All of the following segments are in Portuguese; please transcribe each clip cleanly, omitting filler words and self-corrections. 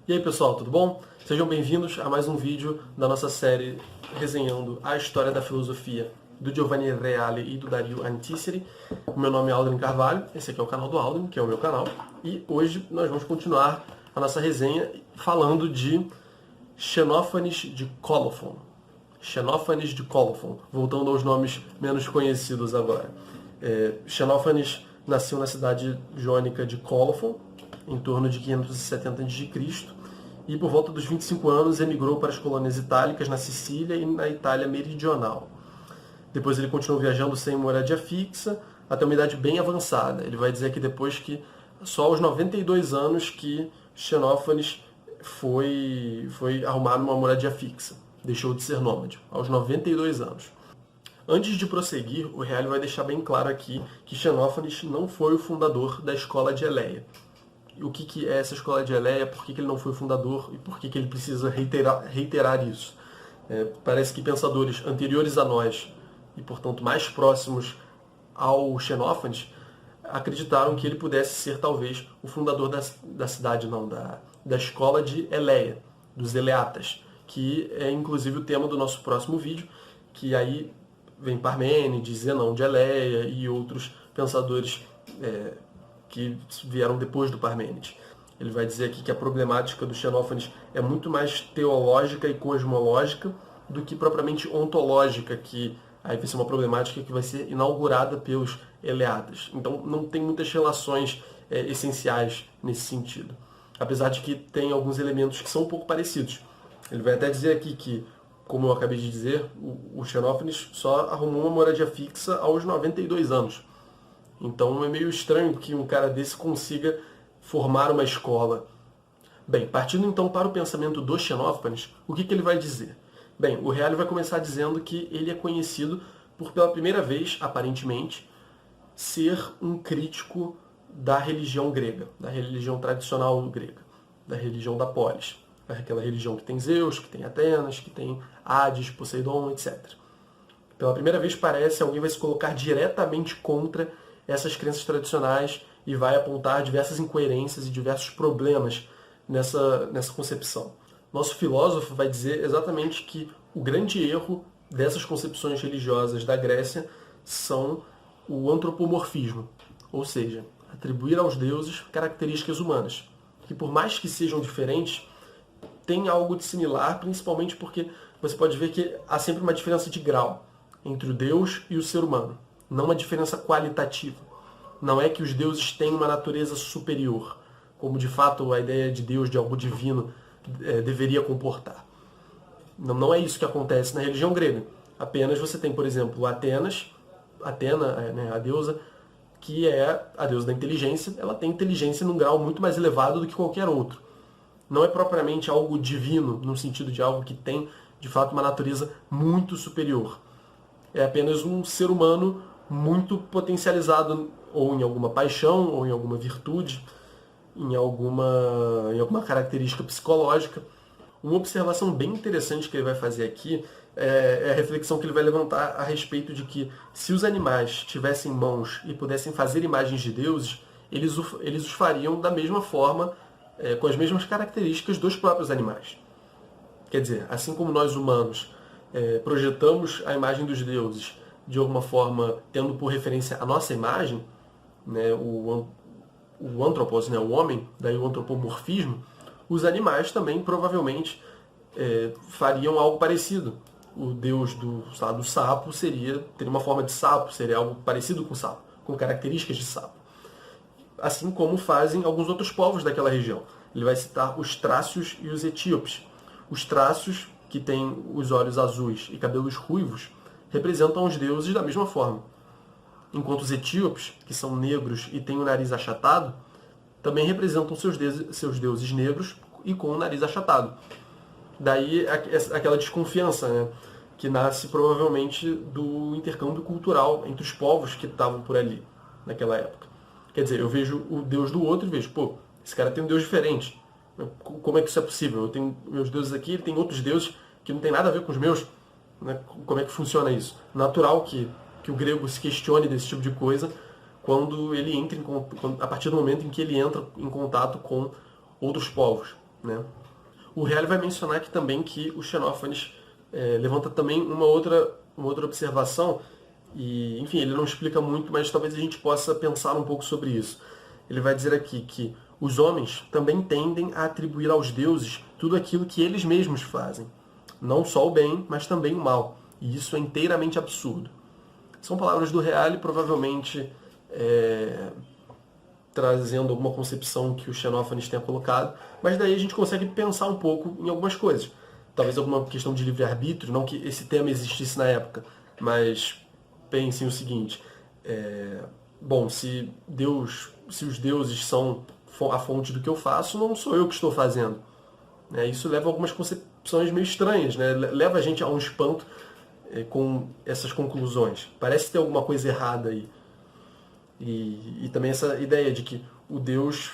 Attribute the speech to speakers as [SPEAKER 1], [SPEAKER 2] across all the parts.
[SPEAKER 1] E aí pessoal, tudo bom? Sejam bem-vindos a mais um vídeo da nossa série resenhando a história da filosofia do Giovanni Reale e do Dario Antiseri. O meu nome é Aldrin Carvalho, esse aqui é o canal do Aldrin, que é o meu canal, e hoje nós vamos continuar a nossa resenha falando de Xenófanes de Colophon. Xenófanes de Colophon, voltando aos nomes menos conhecidos agora. Xenófanes nasceu na cidade jônica de Colophon, em torno de 570 a.C., e por volta dos 25 anos emigrou para as colônias itálicas na Sicília e na Itália meridional. Depois ele continuou viajando sem moradia fixa, até uma idade bem avançada. Ele vai dizer aqui depois que só aos 92 anos que Xenófanes foi arrumar uma moradia fixa. Deixou de ser nômade, aos 92 anos. Antes de prosseguir, o Reale vai deixar bem claro aqui que Xenófanes não foi o fundador da escola de Eleia. O que é essa escola de Eleia, por que ele não foi o fundador e por que ele precisa reiterar isso. Parece que pensadores anteriores a nós e, portanto, mais próximos ao Xenófanes acreditaram que ele pudesse ser, talvez, o fundador da cidade, não, da escola de Eleia, dos Eleatas, que é, inclusive, o tema do nosso próximo vídeo, que aí vem Parmênides, Zenão de Eleia e outros pensadores que vieram depois do Parmênides. Ele vai dizer aqui que a problemática do Xenófanes é muito mais teológica e cosmológica do que propriamente ontológica, que aí vai ser uma problemática que vai ser inaugurada pelos Eleatas. Então não tem muitas relações essenciais nesse sentido. Apesar de que tem alguns elementos que são um pouco parecidos. Ele vai até dizer aqui que, como eu acabei de dizer, o Xenófanes só arrumou uma moradia fixa aos 92 anos. Então é meio estranho que um cara desse consiga formar uma escola. Bem, partindo então para o pensamento do Xenófanes, o que ele vai dizer? Bem, o Reale vai começar dizendo que ele é conhecido por, pela primeira vez, aparentemente, ser um crítico da religião grega, da religião tradicional grega, da religião da polis. Aquela religião que tem Zeus, que tem Atenas, que tem Hades, Poseidon, etc. Pela primeira vez parece alguém vai se colocar diretamente contra essas crenças tradicionais e vai apontar diversas incoerências e diversos problemas nessa concepção. Nosso filósofo vai dizer exatamente que o grande erro dessas concepções religiosas da Grécia são o antropomorfismo, ou seja, atribuir aos deuses características humanas, que por mais que sejam diferentes, tem algo de similar, principalmente porque você pode ver que há sempre uma diferença de grau entre o Deus e o ser humano. Não uma diferença qualitativa. Não é que os deuses têm uma natureza superior, como de fato a ideia de Deus, de algo divino, deveria comportar. Não é isso que acontece na religião grega. Apenas você tem, por exemplo, Atena, a deusa, que é a deusa da inteligência. Ela tem inteligência num grau muito mais elevado do que qualquer outro. Não é propriamente algo divino, no sentido de algo que tem, de fato, uma natureza muito superior. É apenas um ser humano muito potencializado ou em alguma paixão, ou em alguma virtude, em alguma característica psicológica. Uma observação bem interessante que ele vai fazer aqui é a reflexão que ele vai levantar a respeito de que se os animais tivessem mãos e pudessem fazer imagens de deuses, eles os fariam da mesma forma, com as mesmas características dos próprios animais. Quer dizer, assim como nós humanos projetamos a imagem dos deuses de alguma forma tendo por referência a nossa imagem, né, o antropos, né, o homem, daí o antropomorfismo, os animais também provavelmente fariam algo parecido. O deus do sapo teria uma forma de sapo, seria algo parecido com o sapo, com características de sapo. Assim como fazem alguns outros povos daquela região. Ele vai citar os trácios e os etíopes. Os trácios, que têm os olhos azuis e cabelos ruivos, representam os deuses da mesma forma. Enquanto os etíopes, que são negros e têm o nariz achatado, também representam seus deuses negros e com o nariz achatado. Daí aquela desconfiança, né, que nasce provavelmente do intercâmbio cultural entre os povos que estavam por ali naquela época. Quer dizer, eu vejo o deus do outro e vejo, pô, esse cara tem um deus diferente. Como é que isso é possível? Eu tenho meus deuses aqui, ele tem outros deuses que não tem nada a ver com os meus. Né? Como é que funciona isso? Natural que o grego se questione desse tipo de coisa quando ele entra a partir do momento em que ele entra em contato com outros povos. né? O Reale vai mencionar aqui também que o Xenófanes levanta também uma outra observação, e, enfim, ele não explica muito, mas talvez a gente possa pensar um pouco sobre isso. Ele vai dizer aqui que os homens também tendem a atribuir aos deuses tudo aquilo que eles mesmos fazem. Não só o bem, mas também o mal. E isso é inteiramente absurdo. São palavras do Reale, provavelmente trazendo alguma concepção que o Xenófanes tenha colocado, mas daí a gente consegue pensar um pouco em algumas coisas. Talvez alguma questão de livre-arbítrio, não que esse tema existisse na época, mas pensem o seguinte, bom, se os deuses são a fonte do que eu faço, não sou eu que estou fazendo. Isso leva a algumas concepções meio estranhas, né? Leva a gente a um espanto com essas conclusões. Parece ter alguma coisa errada aí. E também essa ideia de que o Deus,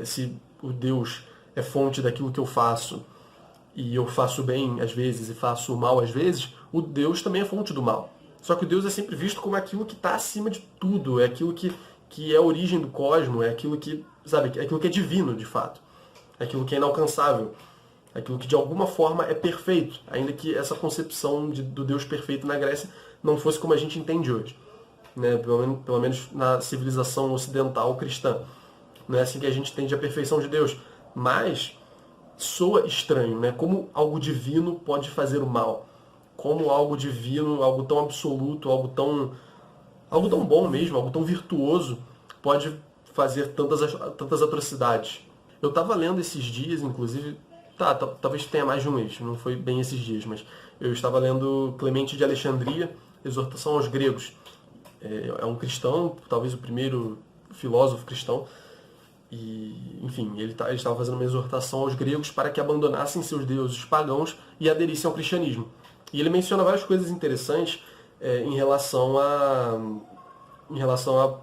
[SPEAKER 1] se o Deus é fonte daquilo que eu faço, e eu faço bem às vezes e faço mal às vezes, o Deus também é fonte do mal. Só que o Deus é sempre visto como aquilo que está acima de tudo, é aquilo que é a origem do cosmos, é aquilo que, sabe, é aquilo que é divino, de fato. É aquilo que é inalcançável. É aquilo que de alguma forma é perfeito, ainda que essa concepção do Deus perfeito na Grécia não fosse como a gente entende hoje. Né? Pelo menos na civilização ocidental cristã. Não é assim que a gente entende a perfeição de Deus. Mas soa estranho, né? Como algo divino pode fazer o mal. Como algo divino, algo tão absoluto, algo tão bom mesmo, algo tão virtuoso, pode fazer tantas atrocidades. Eu estava lendo esses dias, inclusive, talvez tenha mais de um mês, não foi bem esses dias, mas eu estava lendo Clemente de Alexandria, Exortação aos Gregos. É um cristão, talvez o primeiro filósofo cristão, e, enfim, ele estava fazendo uma exortação aos gregos para que abandonassem seus deuses pagãos e aderissem ao cristianismo. E ele menciona várias coisas interessantes em relação a,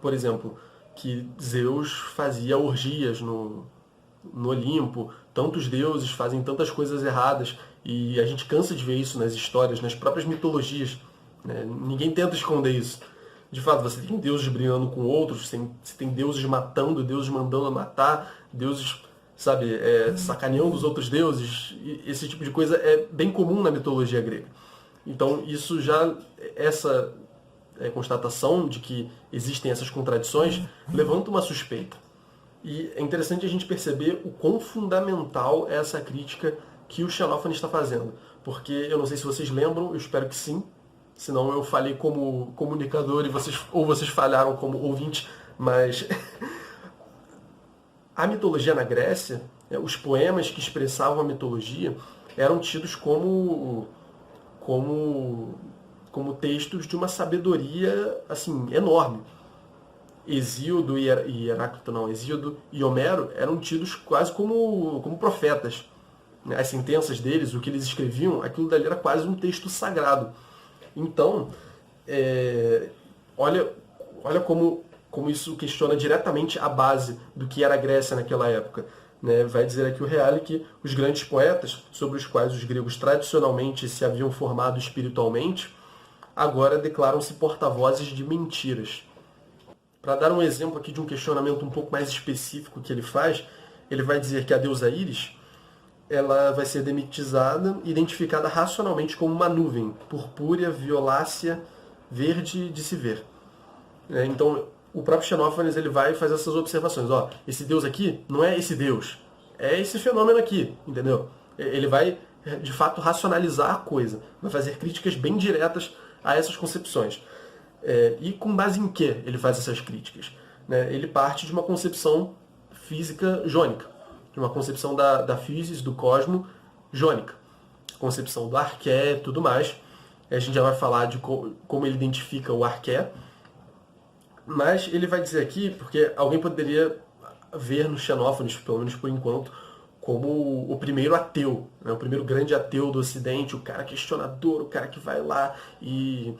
[SPEAKER 1] por exemplo, que Zeus fazia orgias no Olimpo, tantos deuses fazem tantas coisas erradas, e a gente cansa de ver isso nas histórias, nas próprias mitologias. Né? Ninguém tenta esconder isso. De fato, você tem deuses brigando com outros, você tem deuses matando, deuses mandando matar, deuses, sabe, sacaneando os outros deuses. E esse tipo de coisa é bem comum na mitologia grega. Então, isso já, essa constatação de que existem essas contradições, levanta uma suspeita. E é interessante a gente perceber o quão fundamental é essa crítica que o Xenófanes está fazendo. Porque eu não sei se vocês lembram, eu espero que sim, senão eu falei como comunicador ou vocês falharam como ouvinte, mas a mitologia na Grécia, os poemas que expressavam a mitologia eram tidos como textos de uma sabedoria assim enorme. Hesíodo e Heráclito, não, Hesíodo e Homero eram tidos quase como profetas. As sentenças deles, o que eles escreviam, aquilo dali era quase um texto sagrado. Então, olha como isso questiona diretamente a base do que era a Grécia naquela época. Né? Vai dizer aqui o Reale que os grandes poetas, sobre os quais os gregos tradicionalmente se haviam formado espiritualmente, agora declaram-se porta-vozes de mentiras. Para dar um exemplo aqui de um questionamento um pouco mais específico que ele faz, ele vai dizer que a deusa Íris, ela vai ser demitizada e identificada racionalmente como uma nuvem, purpúrea, violácea, verde de se ver. Então, o próprio Xenófanes ele vai fazer essas observações. Esse Deus aqui não é esse Deus, é esse fenômeno aqui, entendeu? Ele vai, de fato, racionalizar a coisa, vai fazer críticas bem diretas a essas concepções. E com base em que ele faz essas críticas? Ele parte de uma concepção física jônica, de uma concepção da physis, do cosmo, jônica. Concepção do arqué e tudo mais. A gente já vai falar de como ele identifica o arqué. Mas ele vai dizer aqui, porque alguém poderia ver no Xenófanes, pelo menos por enquanto, como o primeiro ateu, o primeiro grande ateu do Ocidente, o cara questionador, o cara que vai lá e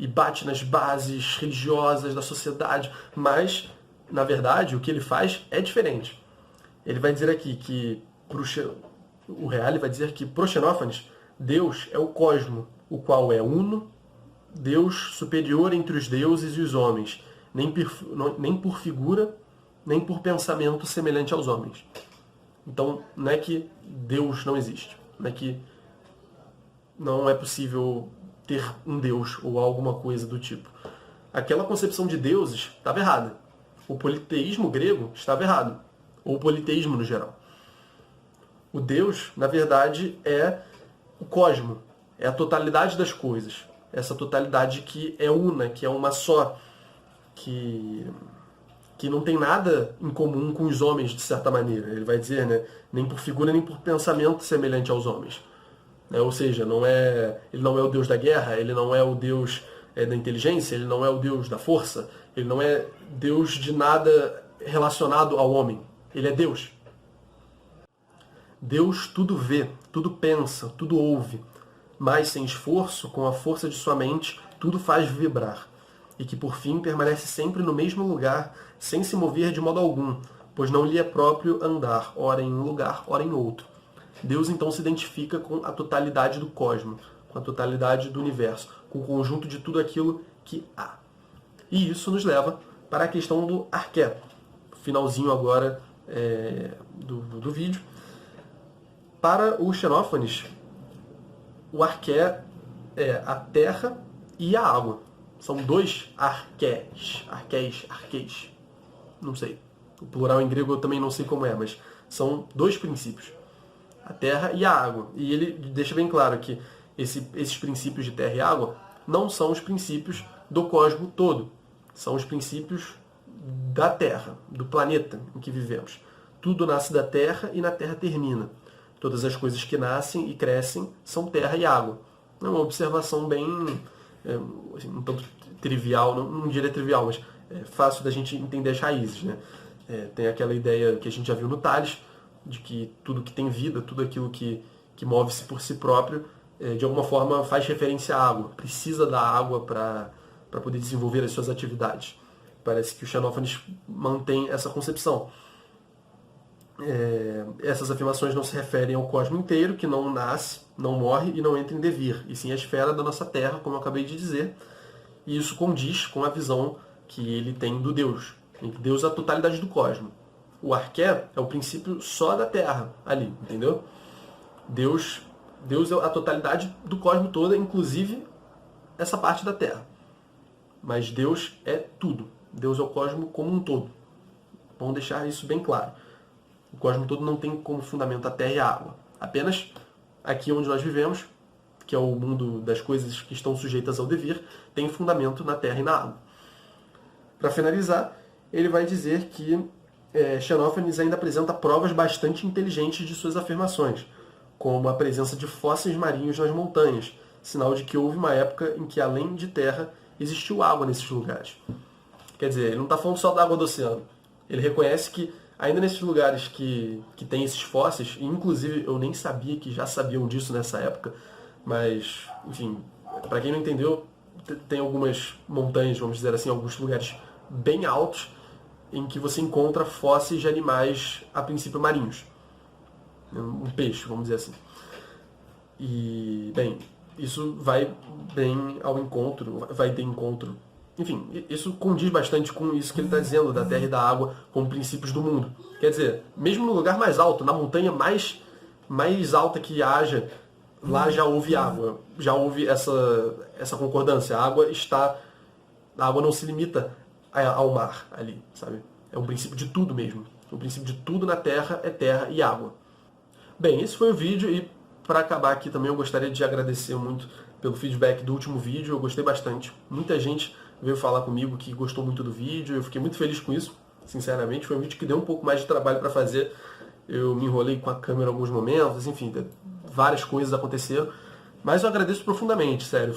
[SPEAKER 1] bate nas bases religiosas da sociedade. Mas, na verdade, o que ele faz é diferente. Ele vai dizer aqui que, o Reale vai dizer que, para o Xenófanes, Deus é o cosmo, o qual é uno, Deus superior entre os deuses e os homens, nem por figura, nem por pensamento semelhante aos homens. Então, não é que Deus não existe, não é que não é possível ter um Deus ou alguma coisa do tipo. Aquela concepção de deuses estava errada. O politeísmo grego estava errado, ou o politeísmo no geral. O Deus, na verdade, é o cosmo, é a totalidade das coisas. Essa totalidade que é una, que é uma só, que não tem nada em comum com os homens, de certa maneira. Ele vai dizer, né? Nem por figura, nem por pensamento semelhante aos homens. Ou seja, ele não é o Deus da guerra, ele não é o Deus da inteligência, ele não é o Deus da força, ele não é Deus de nada relacionado ao homem. Ele é Deus. Deus tudo vê, tudo pensa, tudo ouve, mas sem esforço, com a força de sua mente, tudo faz vibrar, e que por fim permanece sempre no mesmo lugar, sem se mover de modo algum, pois não lhe é próprio andar, ora em um lugar, ora em outro. Deus então se identifica com a totalidade do cosmos, com a totalidade do universo, com o conjunto de tudo aquilo que há. E isso nos leva para a questão do arqué, finalzinho agora do vídeo. Para o Xenófanes, o arqué é a terra e a água. São dois arqués, não sei. O plural em grego eu também não sei como é, mas são dois princípios. A terra e a água. E ele deixa bem claro que esses princípios de terra e água não são os princípios do cosmos todo. São os princípios da Terra, do planeta em que vivemos. Tudo nasce da Terra e na Terra termina. Todas as coisas que nascem e crescem são terra e água. É uma observação bem, assim, um tanto trivial, não diria trivial, mas fácil da gente entender as raízes, né? Tem aquela ideia que a gente já viu no Tales, de que tudo que tem vida, tudo aquilo que move-se por si próprio, de alguma forma faz referência à água, precisa da água para poder desenvolver as suas atividades. Parece que o Xenófanes mantém essa concepção. Essas afirmações não se referem ao cosmos inteiro, que não nasce, não morre e não entra em devir, e sim a esfera da nossa Terra, como eu acabei de dizer, e isso condiz com a visão que ele tem do Deus. Deus é a totalidade do cosmos. O arqué é o princípio só da Terra, ali, entendeu? Deus é a totalidade do cosmos toda, inclusive essa parte da Terra. Mas Deus é tudo. Deus é o cosmos como um todo. Vamos deixar isso bem claro. O cosmos todo não tem como fundamento a terra e a água. Apenas aqui onde nós vivemos, que é o mundo das coisas que estão sujeitas ao devir, tem fundamento na terra e na água. Para finalizar, ele vai dizer que Xenófanes ainda apresenta provas bastante inteligentes de suas afirmações, como a presença de fósseis marinhos nas montanhas, sinal de que houve uma época em que, além de terra, existiu água nesses lugares. Quer dizer, ele não está falando só da água do oceano. Ele reconhece que ainda nesses lugares que tem esses fósseis, e inclusive eu nem sabia que já sabiam disso nessa época, mas, enfim, para quem não entendeu, tem algumas montanhas, vamos dizer assim, alguns lugares bem altos, em que você encontra fósseis de animais, a princípio, marinhos. Um peixe, vamos dizer assim. E, bem, isso vai bem ao encontro, vai de encontro. Enfim, isso condiz bastante com isso que ele está dizendo, da terra e da água como princípios do mundo. Quer dizer, mesmo no lugar mais alto, na montanha mais alta que haja, lá já houve água, já houve essa concordância. A água não se limita ao mar ali, sabe? É um princípio de tudo mesmo. O princípio de tudo na terra é terra e água. Bem, esse foi o vídeo e para acabar aqui também eu gostaria de agradecer muito pelo feedback do último vídeo, eu gostei bastante. Muita gente veio falar comigo que gostou muito do vídeo, eu fiquei muito feliz com isso, sinceramente. Foi um vídeo que deu um pouco mais de trabalho para fazer, eu me enrolei com a câmera em alguns momentos, enfim, várias coisas aconteceram. Mas eu agradeço profundamente, sério,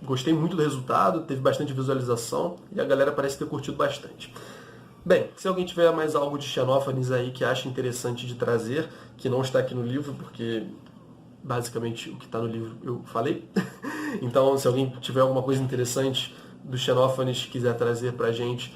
[SPEAKER 1] gostei muito do resultado, teve bastante visualização e a galera parece ter curtido bastante. Bem, se alguém tiver mais algo de Xenófanes aí que acha interessante de trazer, que não está aqui no livro, porque basicamente o que está no livro eu falei. Então, se alguém tiver alguma coisa interessante do Xenófanes quiser trazer pra gente,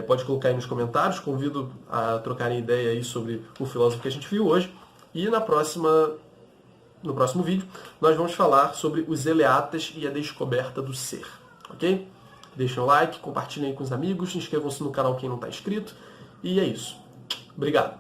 [SPEAKER 1] pode colocar aí nos comentários. Convido a trocarem ideia aí sobre o filósofo que a gente viu hoje. E no próximo vídeo, nós vamos falar sobre os eleatas e a descoberta do ser. Ok? Deixem o like, compartilhem aí com os amigos, inscrevam-se no canal quem não está inscrito. E é isso. Obrigado.